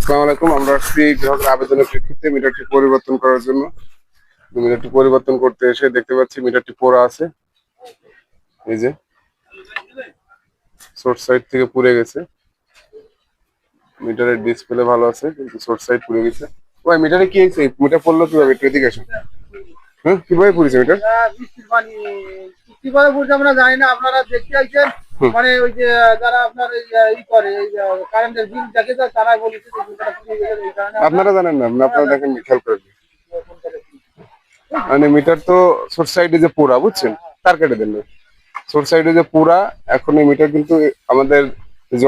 আসসালামু আলাইকুম। আমরা আসছি গ্রাহকের আবেদনের প্রেক্ষিতে মিটারটি পরিবর্তন করার জন্য। মিটারটি পরিবর্তন করতে এসে দেখতে পাচ্ছি মিটারটি পোড়া আছে। এই যে সোর্স সাইড থেকে পুড়ে গেছে। মিটারের ডিসপ্লে ভালো আছে কিন্তু সোর্স সাইড পুড়ে গেছে। ভাই মিটারে কি হয়েছে? মিটার পড়লো কিভাবে? একটু এদিকে আসুন। হ্যাঁ, কিভাবে পুড়েছে মিটার? বৃষ্টির পানি কিভাবে বুঝতে আমরা জানি না। আপনারা দেখতে আইছেন মানে ওই যে যারা আপনার ই করে এই কারেন্টের বিল দেখে যায় তারা বলেছে যে বিলটা ফুরিয়ে গেছে এই কারণে আপনারা জানেন না, আপনারা দেখেন খেয়াল করেন। মানে মিটার তো সোর্স সাইডে যে পোড়া, বুঝছেন? তার কেটে দেন না। সোর্স সাইডে যে পুরা, এখন এই মিটার কিন্তু আমাদের যে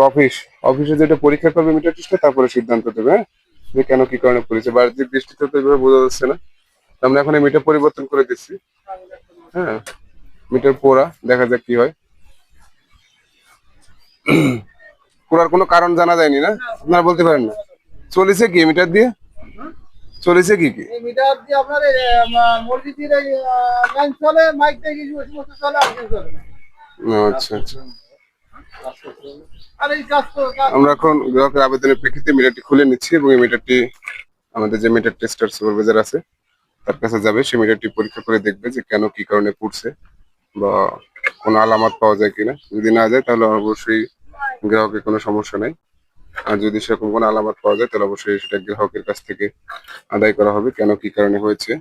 অফিসে যেটা পরীক্ষা করবে মিটার টেস্টে, তারপরে সিদ্ধান্ত দেবে, হ্যাঁ, যে কেন কি কারণে পড়েছে। বাহ্যিক দৃষ্টিতে তো এইভাবে বোঝা যাচ্ছে না। আমরা এখন এই মিটার পরিবর্তন করে দিচ্ছি। হ্যাঁ, মিটার পোড়া, দেখা যাক কি হয়। পোড়ার কোনো কারণ জানা যায়নি না, আপনারা বলতে পারেন না। চলেছে কি মিটার দিয়ে? চলেছে কি কি? এই মিটার দিয়ে আপনার মসজিদের এই লাইন চলে, মাইক দিয়ে কিছু সমস্ত চলে, আর কিছু চলে না। আচ্ছা আচ্ছা। আর এই কাজ তো আমরা এখন গ্রাহকের আবেদনের প্রেক্ষিতে মিটারটি খুলে নিচ্ছি এবং এই মিটারটি আমাদের যে মিটার টেস্টার সুপারভাইজার আছে তার কাছে যাবে। সে মিটারটি পরীক্ষা করে দেখবে যে কেন কি কারণে পুড়ছে বা কোনো আলামত পাওয়া যায় কিনা। যদি না যায় তাহলে অবশ্যই গ্রাহকের কোনো সমস্যা নাই। আর যদি সেরকম কোনো আলামত পাওয়া যায় তাহলে অবশ্যই সেটা গ্রাহকের কাছ থেকে আদায় করা হবে কেন কি কারণে হয়েছে।